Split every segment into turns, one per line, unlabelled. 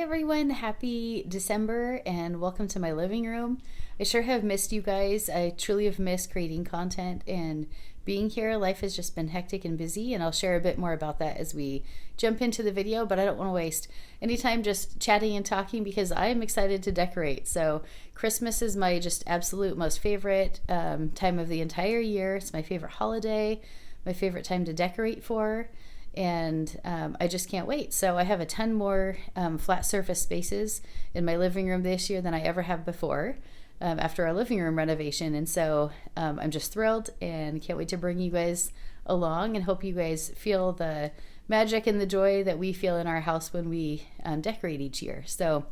everyone, happy December and welcome to my living room. I sure have missed you guys. I truly have missed creating content and being here. Life has just been hectic and busy, and I'll share a bit more about that as we jump into the video, but I don't want to waste any time just chatting and talking because I am excited to decorate. So Christmas is my just absolute most favorite time of the entire year. It's my favorite holiday, my favorite time to decorate for. And I just can't wait. So I have a ton more flat surface spaces in my living room this year than I ever have before after our living room renovation. And so I'm just thrilled and can't wait to bring you guys along and hope you guys feel the magic and the joy that we feel in our house when we decorate each year. So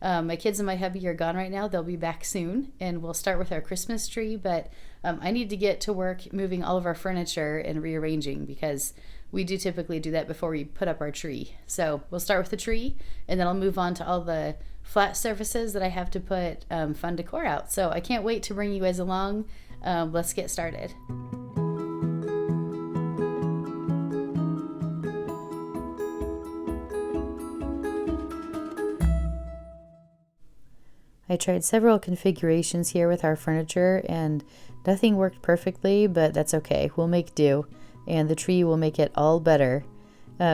my kids and my hubby are gone right now. They'll be back soon, and we'll start with our Christmas tree. But I need to get to work moving all of our furniture and rearranging because we do typically do that before we put up our tree. So we'll start with the tree, and then I'll move on to all the flat surfaces that I have to put fun decor out. So I can't wait to bring you guys along. Let's get started. I tried several configurations here with our furniture and nothing worked perfectly, but that's okay. We'll make do, and the tree will make it all better.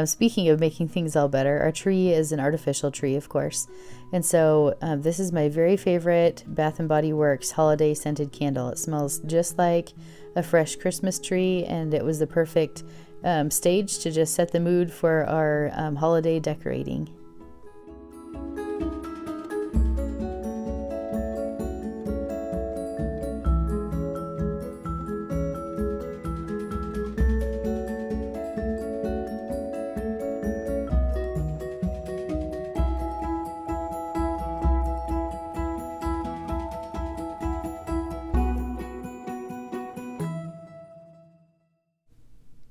Speaking of making things all better, our tree is an artificial tree, of course. And so this is my very favorite Bath & Body Works holiday scented candle. It smells just like a fresh Christmas tree, and it was the perfect stage to just set the mood for our holiday decorating.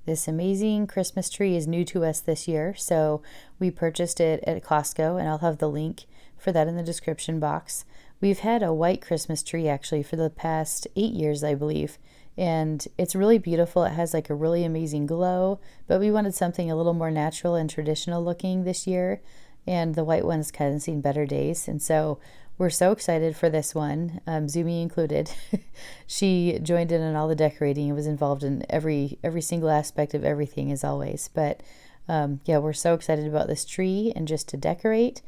This amazing Christmas tree is new to us this year, so we purchased it at Costco, and I'll have the link for that in the description box. We've had a white Christmas tree actually for the past 8 years, I believe, and it's really beautiful. It has like a really amazing glow, but we wanted something a little more natural and traditional looking this year, and the white one's kind of seen better days, and so we're so excited for this one, Zumi included. She joined in on all the decorating and was involved in every single aspect of everything as always. But yeah, we're so excited about this tree and just to decorate.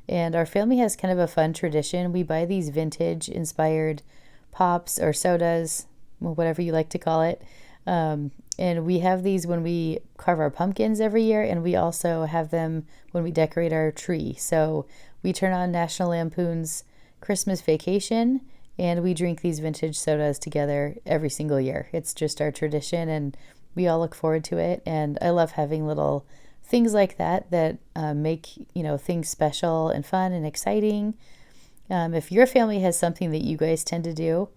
And our family has kind of a fun tradition. We buy these vintage inspired pops or sodas, whatever you like to call it. And we have these when we carve our pumpkins every year, and we also have them when we decorate our tree. So we turn on National Lampoon's Christmas Vacation, and we drink these vintage sodas together every single year. It's just our tradition, and we all look forward to it. And I love having little things like that make things special and fun and exciting. If your family has something that you guys tend to do,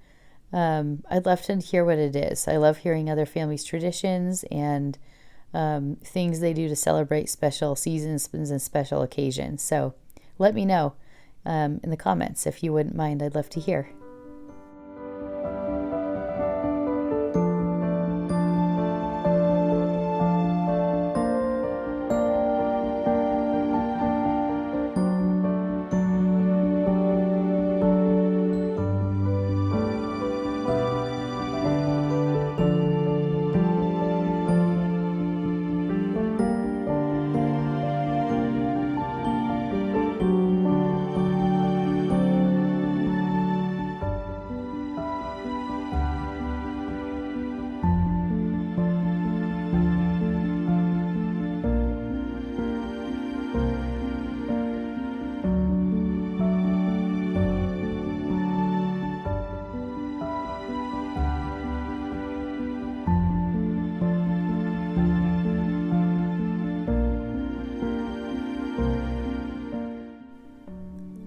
I'd love to hear what it is. I love hearing other families' traditions and things they do to celebrate special seasons and special occasions. So let me know in the comments if you wouldn't mind. I'd love to hear.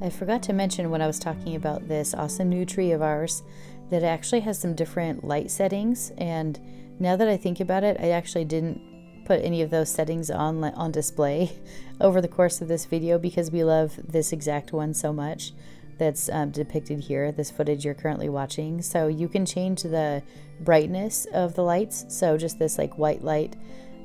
I forgot to mention when I was talking about this awesome new tree of ours that it actually has some different light settings, and now that I think about it, I actually didn't put any of those settings on display over the course of this video because we love this exact one so much that's depicted here, this footage you're currently watching. So you can change the brightness of the lights, so just this like white light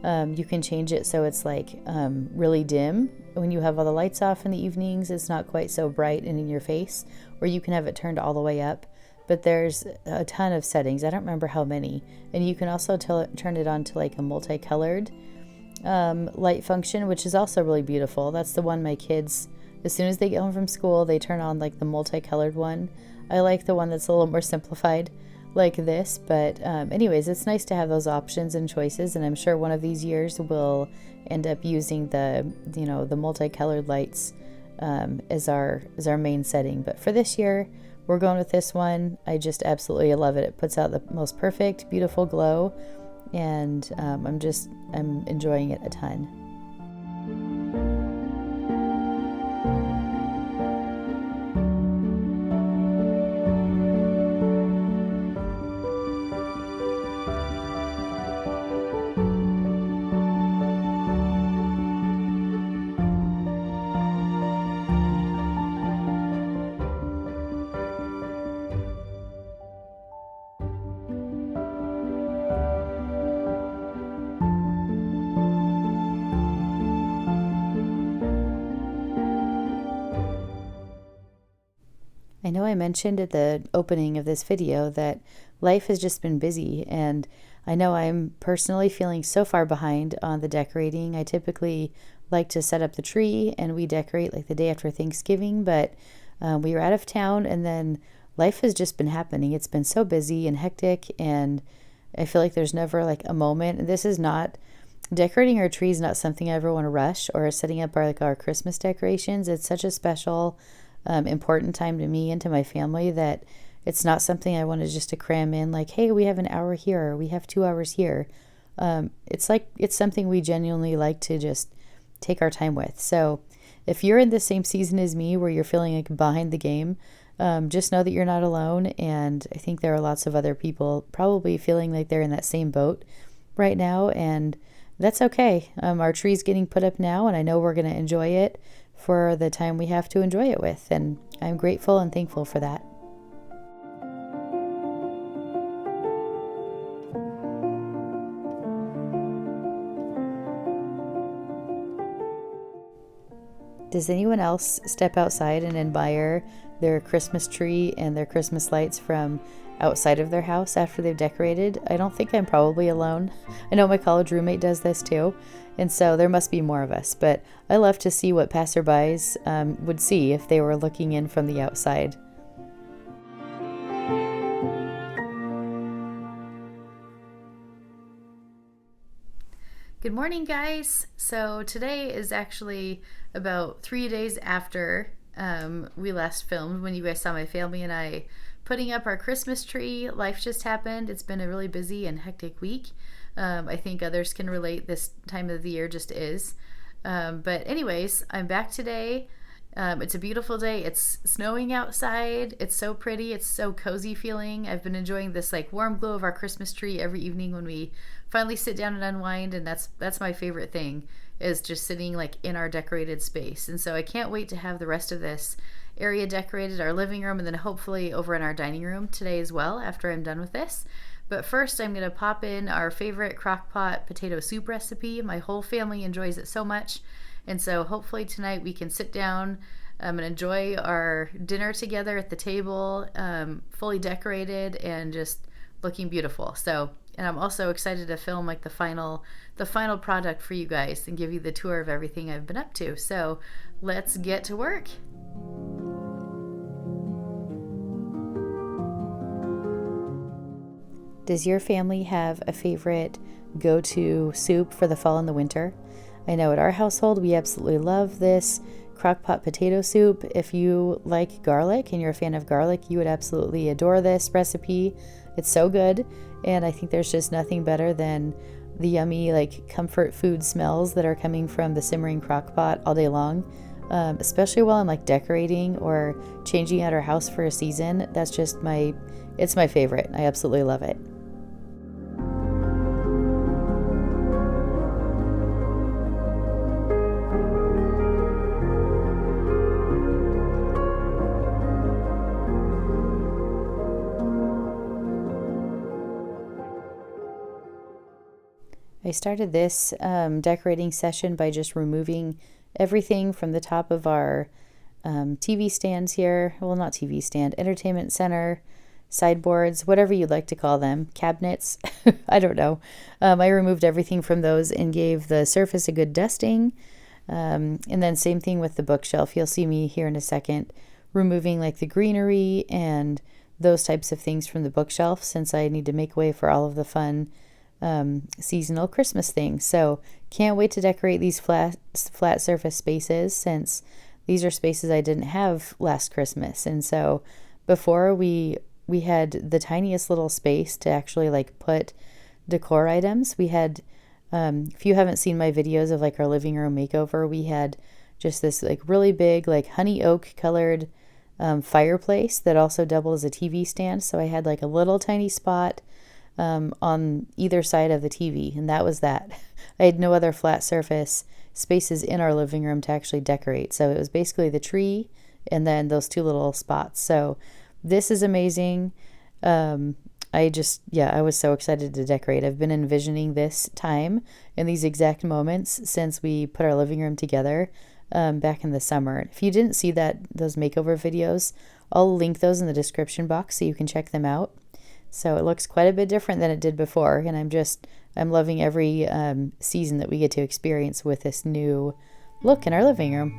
You can change it so it's like really dim. When you have all the lights off in the evenings, it's not quite so bright and in your face, or you can have it turned all the way up. But there's a ton of settings. I don't remember how many. And you can also turn it on to like a multicolored light function, which is also really beautiful. That's the one my kids, as soon as they get home from school, they turn on like the multicolored one. I like the one that's a little more simplified like this, but anyways, it's nice to have those options and choices, and I'm sure one of these years we'll end up using the the multicolored lights as our main setting. But for this year, we're going with this one. I just absolutely love it. It puts out the most perfect, beautiful glow, and I'm enjoying it a ton. I know I mentioned at the opening of this video that life has just been busy, and I know I'm personally feeling so far behind on the decorating. I typically like to set up the tree and we decorate like the day after Thanksgiving, but we were out of town, and then life has just been happening. It's been so busy and hectic, and I feel like there's never like a moment. This is not decorating our tree is not something I ever want to rush, or setting up our Christmas decorations. It's such a special important time to me and to my family that it's not something I wanted just to cram in like, hey, we have an hour here, or we have 2 hours here. It's something we genuinely like to just take our time with. So if you're in the same season as me where you're feeling like behind the game, just know that you're not alone. And I think there are lots of other people probably feeling like they're in that same boat right now, and that's okay. Our tree's getting put up now, and I know we're going to enjoy it for the time we have to enjoy it with, and I'm grateful and thankful for that. Does anyone else step outside and admire their Christmas tree and their Christmas lights from outside of their house after they've decorated? I don't think I'm probably alone. I know my college roommate does this too, and so there must be more of us, but I love to see what passerbys would see if they were looking in from the outside. Good morning, guys. So today is actually about 3 days after we last filmed, when you guys saw my family and I putting up our Christmas tree. Life just happened. It's been a really busy and hectic week. I think others can relate. This time of the year just is. But anyways, I'm back today. It's a beautiful day. It's snowing outside. It's so pretty. It's so cozy feeling. I've been enjoying this like warm glow of our Christmas tree every evening when we finally sit down and unwind, and that's my favorite thing, is just sitting like in our decorated space. And so I can't wait to have the rest of this area decorated, our living room, and then hopefully over in our dining room today as well after I'm done with this. But first, I'm going to pop in our favorite crock pot potato soup recipe. My whole family enjoys it so much. And so hopefully tonight we can sit down and enjoy our dinner together at the table, fully decorated and just looking beautiful. So, and I'm also excited to film like the final product for you guys and give you the tour of everything I've been up to. So let's get to work. Does your family have a favorite go-to soup for the fall and the winter? I know at our household we absolutely love this crock-pot potato soup. If you like garlic and you're a fan of garlic, you would absolutely adore this recipe. It's so good, and I think there's just nothing better than the yummy like comfort food smells that are coming from the simmering crock pot all day long, especially while I'm like decorating or changing out our house for a season. That's just it's my favorite. I absolutely love it. I started this decorating session by just removing everything from the top of our TV stands here. Well, not TV stand, entertainment center, sideboards, whatever you'd like to call them, cabinets. I don't know. I removed everything from those and gave the surface a good dusting. And then same thing with the bookshelf. You'll see me here in a second removing like the greenery and those types of things from the bookshelf, since I need to make way for all of the fun seasonal Christmas things. So can't wait to decorate these flat surface spaces, since these are spaces I didn't have last Christmas. And so before we had the tiniest little space to actually like put decor items. We had if you haven't seen my videos of like our living room makeover, we had just this like really big like honey oak colored fireplace that also doubled as a TV stand. So I had like a little tiny spot on either side of the TV, and that was that. I had no other flat surface spaces in our living room to actually decorate. So it was basically the tree and then those two little spots. So this is amazing. I was so excited to decorate. I've been envisioning this time and these exact moments since we put our living room together back in the summer. If you didn't see those makeover videos, I'll link those in the description box so you can check them out. So it looks quite a bit different than it did before, and I'm loving every season that we get to experience with this new look in our living room.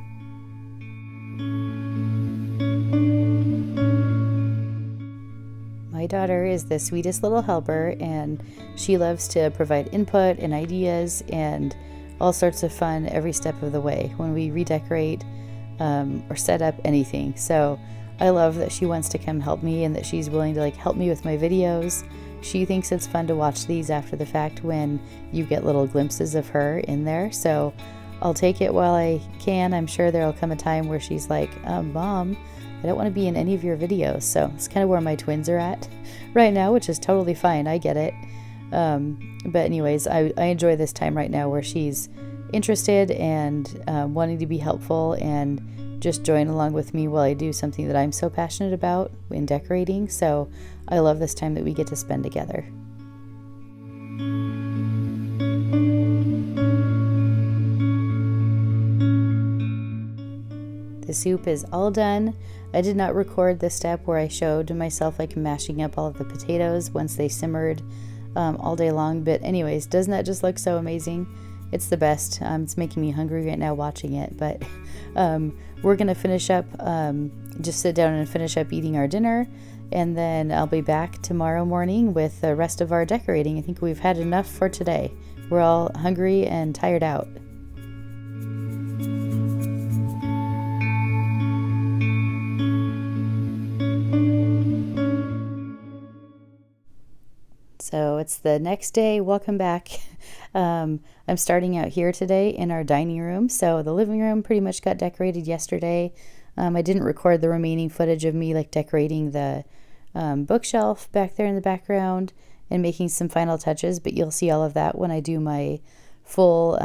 My daughter is the sweetest little helper, and she loves to provide input and ideas and all sorts of fun every step of the way when we redecorate or set up anything. So I love that she wants to come help me and that she's willing to like help me with my videos. She thinks it's fun to watch these after the fact when you get little glimpses of her in there. So I'll take it while I can. I'm sure there'll come a time where she's like, Mom, I don't want to be in any of your videos. So it's kind of where my twins are at right now, which is totally fine. I get it. But anyways, I enjoy this time right now where she's interested and wanting to be helpful and just join along with me while I do something that I'm so passionate about in decorating. So I love this time that we get to spend together. The soup is all done. I did not record the step where I showed myself like mashing up all of the potatoes once they simmered all day long. But anyways, doesn't that just look so amazing? It's the best. It's making me hungry right now watching it. But we're going to finish up, just sit down and finish up eating our dinner. And then I'll be back tomorrow morning with the rest of our decorating. I think we've had enough for today. We're all hungry and tired out. So it's the next day. Welcome back. I'm starting out here today in our dining room. So the living room pretty much got decorated yesterday. I didn't record the remaining footage of me like decorating the bookshelf back there in the background and making some final touches, but you'll see all of that when I do my full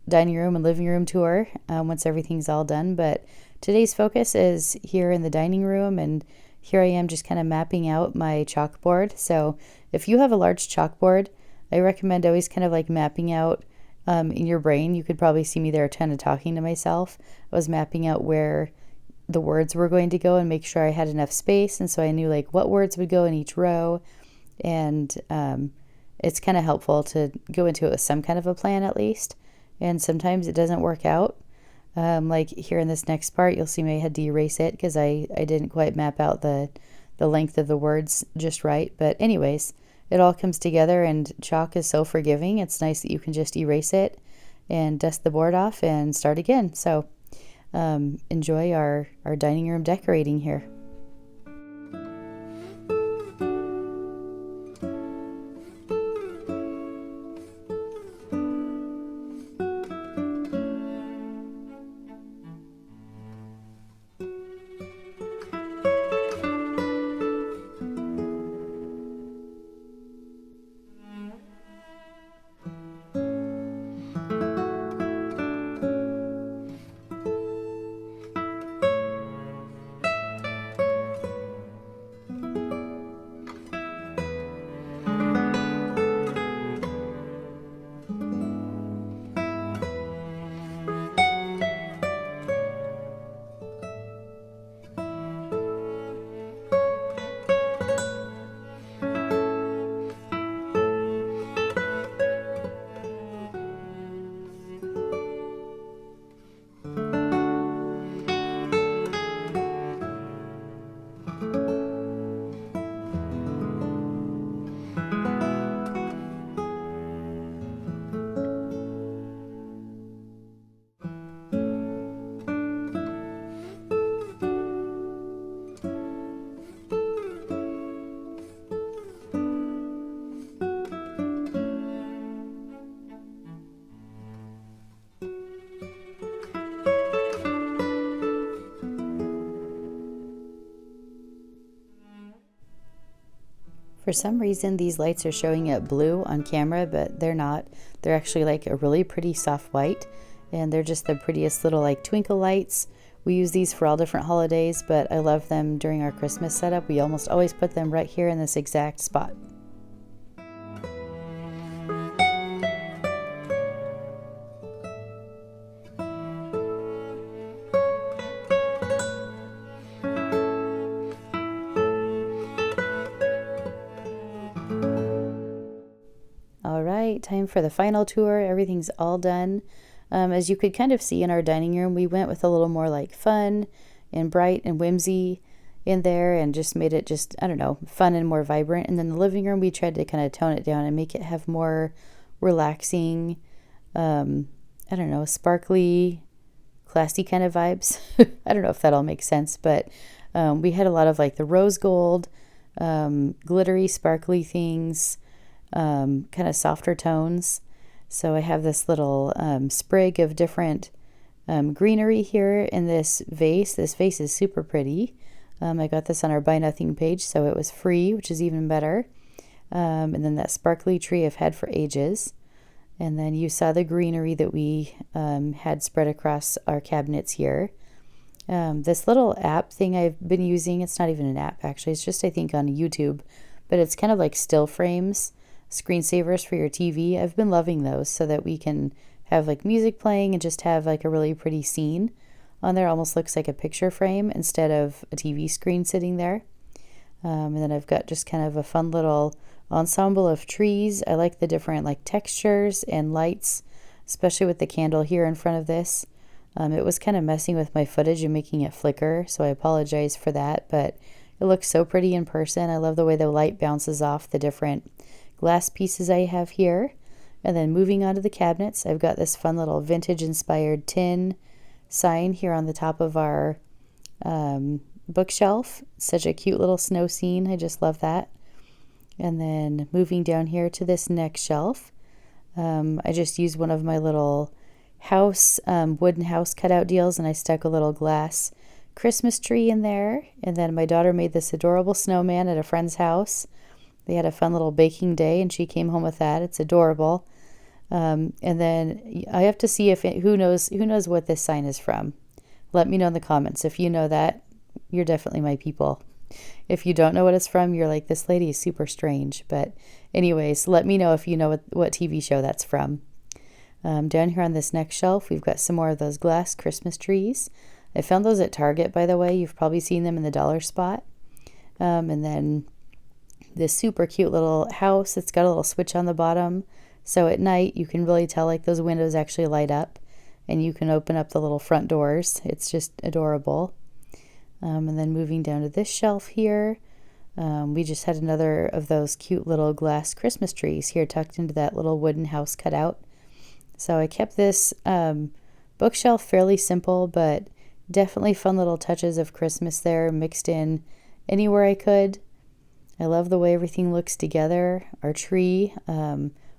dining room and living room tour once everything's all done. But today's focus is here in the dining room, and here I am just kind of mapping out my chalkboard. So if you have a large chalkboard, I recommend always kind of like mapping out in your brain. You could probably see me there kind of talking to myself. I was mapping out where the words were going to go and make sure I had enough space. And so I knew like what words would go in each row. And it's kind of helpful to go into it with some kind of a plan at least. And sometimes it doesn't work out. Like here in this next part, you'll see me I had to erase it because I didn't quite map out the length of the words just right. But anyways, it all comes together, and chalk is so forgiving. It's nice that you can just erase it and dust the board off and start again. So enjoy our dining room decorating here. For some reason, these lights are showing up blue on camera, but they're not. They're actually like a really pretty soft white, and they're just the prettiest little like twinkle lights. We use these for all different holidays, but I love them during our Christmas setup. We almost always put them right here in this exact spot. All right, time for the final tour. Everything's all done. As you could kind of see in our dining room, we went with a little more like fun and bright and whimsy in there and just made it just, I don't know, fun and more vibrant. And then the living room, we tried to kind of tone it down and make it have more relaxing, I don't know, sparkly, classy kind of vibes. I don't know if that all makes sense, but we had a lot of like the rose gold, glittery, sparkly things, kind of softer tones. So I have this little sprig of different greenery here in this vase. This vase is super pretty. I got this on our Buy Nothing page, so it was free, which is even better. And then that sparkly tree I've had for ages. And then you saw the greenery that we had spread across our cabinets here. This little app thing I've been using, it's not even an app actually, it's just I think on YouTube, but it's kind of like still frames, screensavers for your TV. I've been loving those so that we can have like music playing and just have like a really pretty scene on there. Almost looks like a picture frame instead of a TV screen sitting there. And then I've got just kind of a fun little ensemble of trees. I like the different like textures and lights, especially with the candle here in front of this. It was kind of messing with my footage and making it flicker, so I apologize for that, but it looks so pretty in person. I love the way the light bounces off the different glass pieces I have here. And then moving on to the cabinets, I've got this fun little vintage inspired tin sign here on the top of our bookshelf. Such a cute little snow scene. I just love that. And then moving down here to this next shelf, I just used one of my little house wooden house cutout deals, and I stuck a little glass Christmas tree in there. And then my daughter made this adorable snowman at a friend's house. They had a fun little baking day, and she came home with that. It's adorable. And then I have to see if who knows what this sign is from. Let me know in the comments. If you know that, you're definitely my people. If you don't know what it's from, you're like, this lady is super strange. But anyways, let me know if you know what TV show that's from. Down here on this next shelf, we've got some more of those glass Christmas trees. I found those at Target, by the way. You've probably seen them in the dollar spot. And then this super cute little house. It's got a little switch on the bottom. So at night, you can really tell like those windows actually light up, and you can open up the little front doors. It's just adorable. And then moving down to this shelf here, we just had another of those cute little glass Christmas trees here tucked into that little wooden house cutout. So I kept this bookshelf fairly simple, but definitely fun little touches of Christmas there mixed in anywhere I could. I love the way everything looks together. Our tree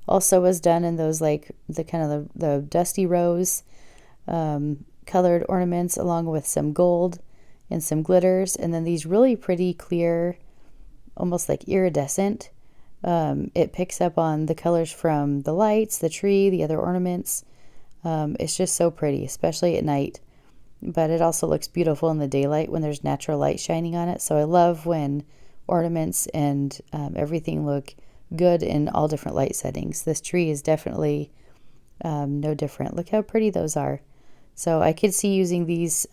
also was done in those like the kind of the dusty rose colored ornaments, along with some gold and some glitters, and then these really pretty clear, almost like iridescent. It picks up on the colors from the lights, the tree, the other ornaments. It's just so pretty, especially at night. But it also looks beautiful in the daylight when there's natural light shining on it. So I love when ornaments and everything look good in all different light settings. This tree is definitely no different. Look how pretty those are. So I could see using these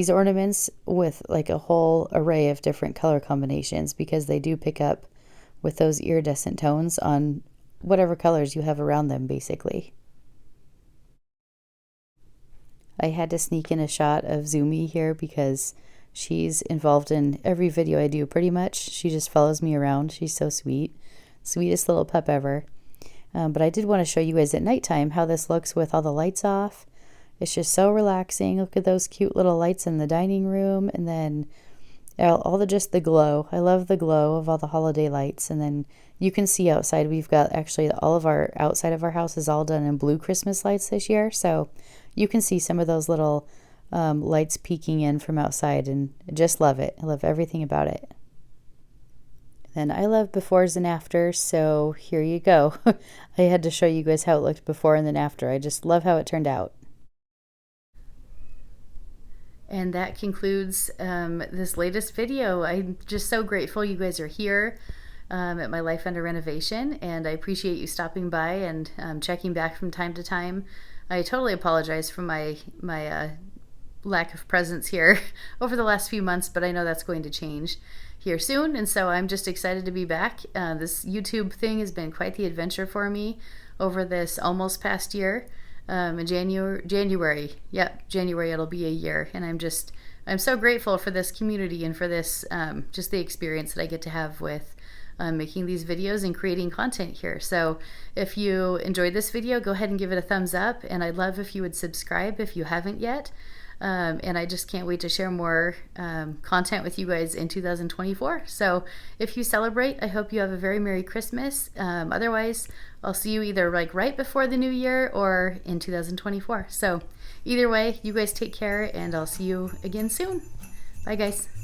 ornaments with like a whole array of different color combinations, because they do pick up with those iridescent tones on whatever colors you have around them, basically. I had to sneak in a shot of Zumi here because she's involved in every video I do pretty much. She just follows me around. She's so sweet. Sweetest little pup ever. But I did want to show you guys at nighttime how this looks with all the lights off. It's just so relaxing. Look at those cute little lights in the dining room, and then just the glow. I love the glow of all the holiday lights. And then you can see outside, we've got actually all of our outside of our house is all done in blue Christmas lights this year. So you can see some of those little lights peeking in from outside, and I just love it. I love everything about it. Then I love befores and afters, so here you go. I had to show you guys how it looked before and then after. I just love how it turned out. And that concludes this latest video. I'm just so grateful you guys are here at my Life Under Renovation, and I appreciate you stopping by and checking back from time to time. I totally apologize for my lack of presence here over the last few months, but I know that's going to change here soon, and so I'm just excited to be back. This YouTube thing has been quite the adventure for me over this almost past year. In January, yep, January it'll be a year, and I'm so grateful for this community and for this just the experience that I get to have with making these videos and creating content here. So if you enjoyed this video, go ahead and give it a thumbs up, and I'd love if you would subscribe if you haven't yet. And I just can't wait to share more content with you guys in 2024. So if you celebrate, I hope you have a very Merry Christmas. Otherwise, I'll see you either like right before the new year or in 2024. So either way, you guys take care, and I'll see you again soon. Bye, guys.